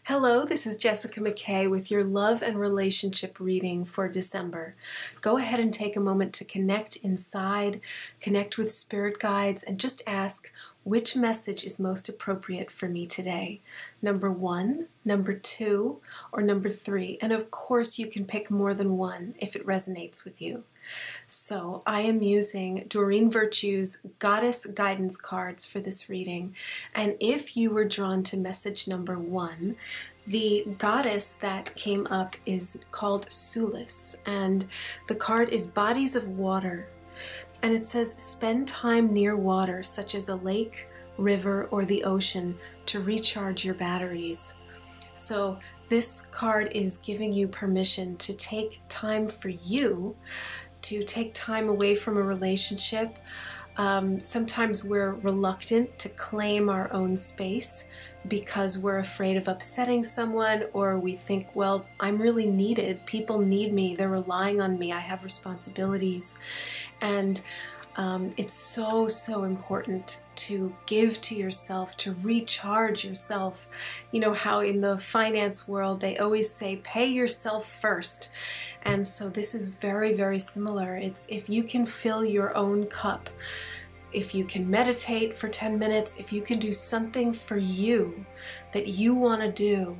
Hello, this is Jessica McKay with your love and relationship reading for December. Go ahead and take a moment to connect inside, connect with spirit guides, and just ask which message is most appropriate for me today. Number 1, number 2, or number 3. And of course you can pick more than one if it resonates with you. So I am using Doreen Virtue's Goddess Guidance cards for this reading. And if you were drawn to message number 1, the goddess that came up is called Sulis, and the card is Bodies of Water. And it says, spend time near water, such as a lake, river, or the ocean, to recharge your batteries. So this card is giving you permission to take time for you, to take time away from a relationship. Sometimes we're reluctant to claim our own space because we're afraid of upsetting someone, or we think, well, I'm really needed. People need me. They're relying on me. I have responsibilities. And it's so important to give to yourself, to recharge yourself. You know how in the finance world they always say, pay yourself first. And so this is very similar. It's if you can fill your own cup, if you can meditate for 10 minutes, if you can do something for you that you want to do,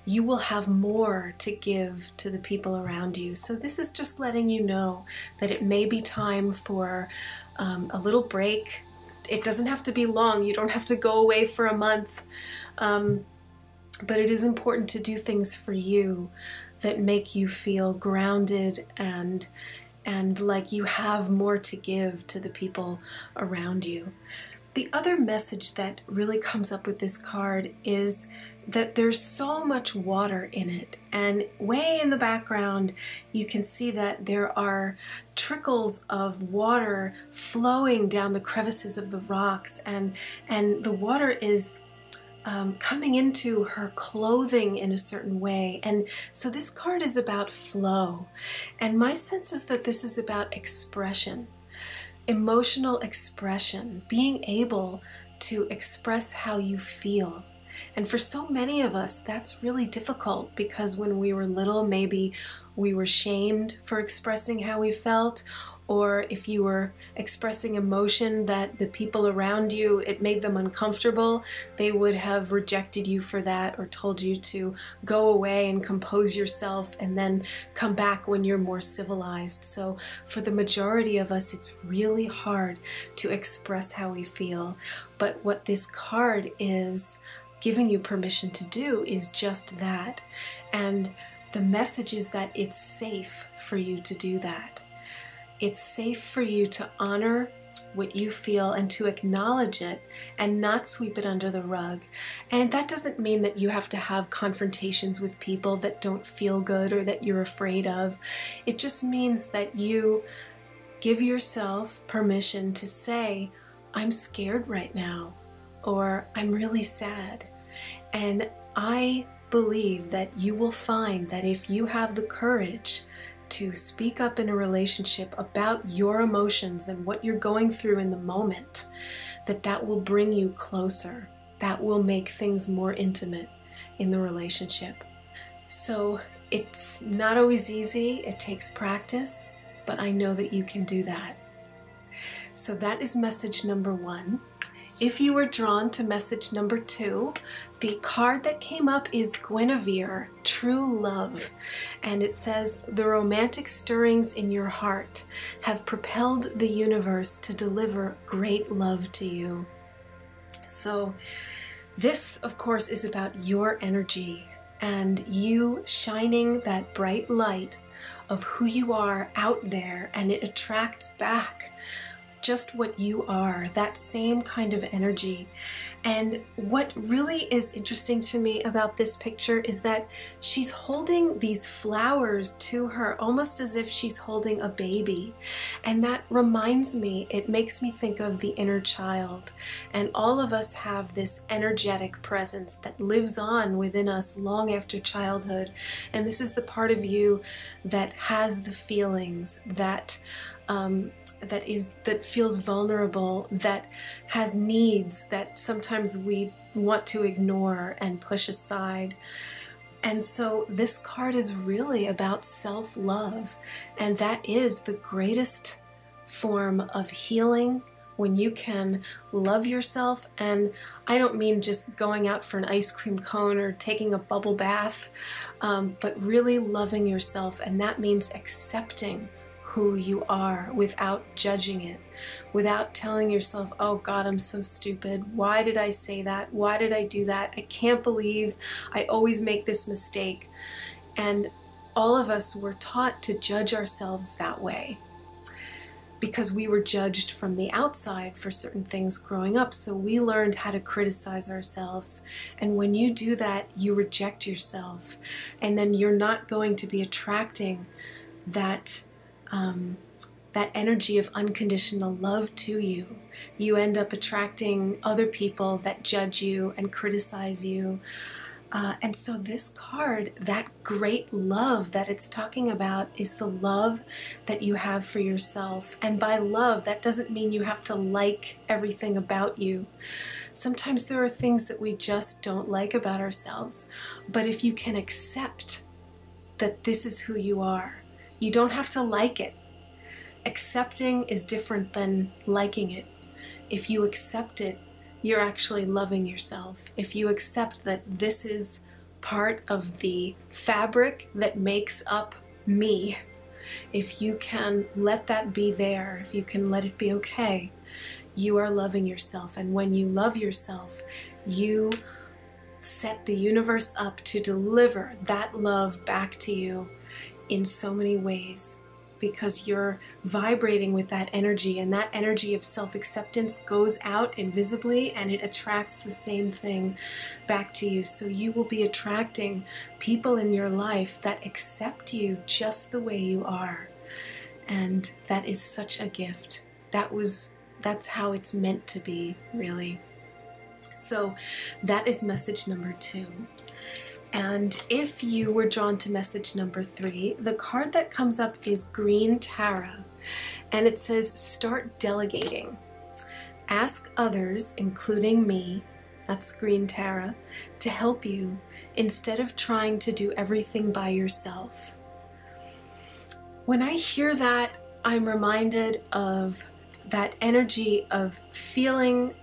you will have more to give to the people around you. So this is just letting you know that it may be time for a little break. It doesn't have to be long. You don't have to go away for a month. But it is important to do things for you that make you feel grounded and like you have more to give to the people around you. The other message that really comes up with this card is that there's so much water in it, and way in the background you can see that there are trickles of water flowing down the crevices of the rocks, and the water is coming into her clothing in a certain way. And so this card is about flow, and my sense is that this is about expression, emotional expression, being able to express how you feel. And for so many of us, that's really difficult because when we were little, maybe we were shamed for expressing how we felt, or if you were expressing emotion that the people around you, it made them uncomfortable, they would have rejected you for that or told you to go away and compose yourself and then come back when you're more civilized. So for the majority of us, it's really hard to express how we feel. But what this card is giving you permission to do is just that. And the message is that it's safe for you to do that. It's safe for you to honor what you feel and to acknowledge it and not sweep it under the rug. And that doesn't mean that you have to have confrontations with people that don't feel good or that you're afraid of. It just means that you give yourself permission to say, I'm scared right now, or I'm really sad. And I believe that you will find that if you have the courage to speak up in a relationship about your emotions and what you're going through in the moment, that will bring you closer. That will make things more intimate in the relationship. So it's not always easy. It takes practice, but I know that you can do that. So that is message number 1. If you were drawn to message number 2, the card that came up is Guinevere, True Love. And it says, the romantic stirrings in your heart have propelled the universe to deliver great love to you. So this, of course, is about your energy and you shining that bright light of who you are out there, and it attracts back just what you are, that same kind of energy. And what really is interesting to me about this picture is that she's holding these flowers to her almost as if she's holding a baby. And that reminds me, it makes me think of the inner child. And all of us have this energetic presence that lives on within us long after childhood. And this is the part of you that has the feelings, that that feels vulnerable, that has needs that sometimes we want to ignore and push aside. And so this card is really about self-love, and that is the greatest form of healing, when you can love yourself. And I don't mean just going out for an ice cream cone or taking a bubble bath, but really loving yourself. And that means accepting who you are without judging it, without telling yourself, oh God, I'm so stupid. Why did I say that? Why did I do that? I can't believe I always make this mistake. And all of us were taught to judge ourselves that way, because we were judged from the outside for certain things growing up. So we learned how to criticize ourselves. And when you do that, you reject yourself. And then you're not going to be attracting that energy of unconditional love to you. You end up attracting other people that judge you and criticize you. And so this card, that great love that it's talking about, is the love that you have for yourself. And by love, that doesn't mean you have to like everything about you. Sometimes there are things that we just don't like about ourselves. But if you can accept that this is who you are, you don't have to like it. Accepting is different than liking it. If you accept it, you're actually loving yourself. If you accept that this is part of the fabric that makes up me, if you can let that be there, if you can let it be okay, you are loving yourself. And when you love yourself, you set the universe up to deliver that love back to you in so many ways, because you're vibrating with that energy, and that energy of self-acceptance goes out invisibly and it attracts the same thing back to you. So you will be attracting people in your life that accept you just the way you are. And that is such a gift. That's how it's meant to be, really. So that is message number 2. And if you were drawn to message number 3, the card that comes up is Green Tara, and it says, start delegating. Ask others, including me, that's Green Tara, to help you instead of trying to do everything by yourself. When I hear that, I'm reminded of that energy of feeling,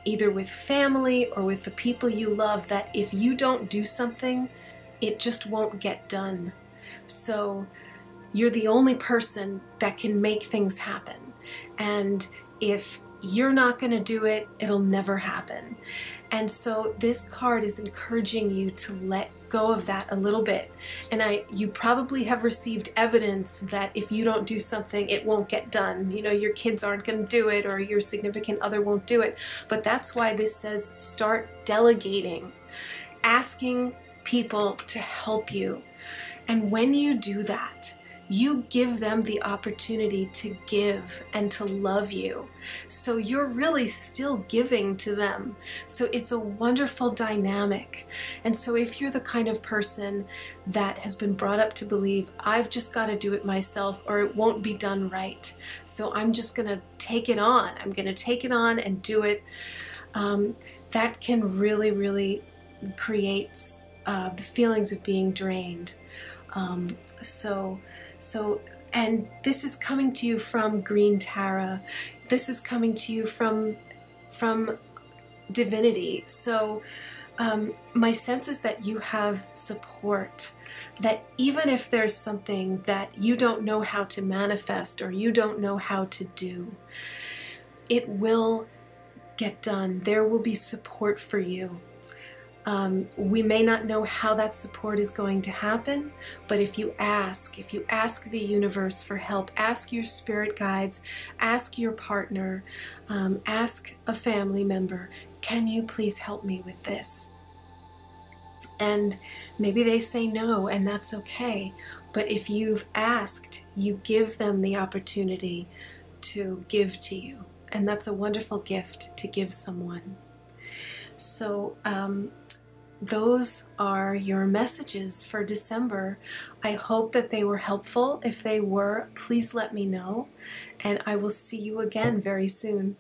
either with family or with the people you love, that if you don't do something, it just won't get done. So you're the only person that can make things happen. And if you're not going to do it, it'll never happen. And so this card is encouraging you to let go of that a little bit. And you probably have received evidence that if you don't do something, it won't get done. You know, your kids aren't going to do it, or your significant other won't do it. But that's why this says start delegating, asking people to help you. And when you do that, you give them the opportunity to give and to love you. So you're really still giving to them. So it's a wonderful dynamic. And so if you're the kind of person that has been brought up to believe, I've just got to do it myself or it won't be done right, so I'm just going to take it on. I'm going to take it on and do it. That can really, really create the feelings of being drained. And this is coming to you from Green Tara. This is coming to you from divinity. So my sense is that you have support, that even if there's something that you don't know how to manifest or you don't know how to do, it will get done. There will be support for you. We may not know how that support is going to happen, but if you ask the universe for help, ask your spirit guides, ask your partner, ask a family member, can you please help me with this? And maybe they say no, and that's okay. But if you've asked, you give them the opportunity to give to you. And that's a wonderful gift to give someone. So, those are your messages for December. I hope that they were helpful. If they were, please let me know, and I will see you again very soon.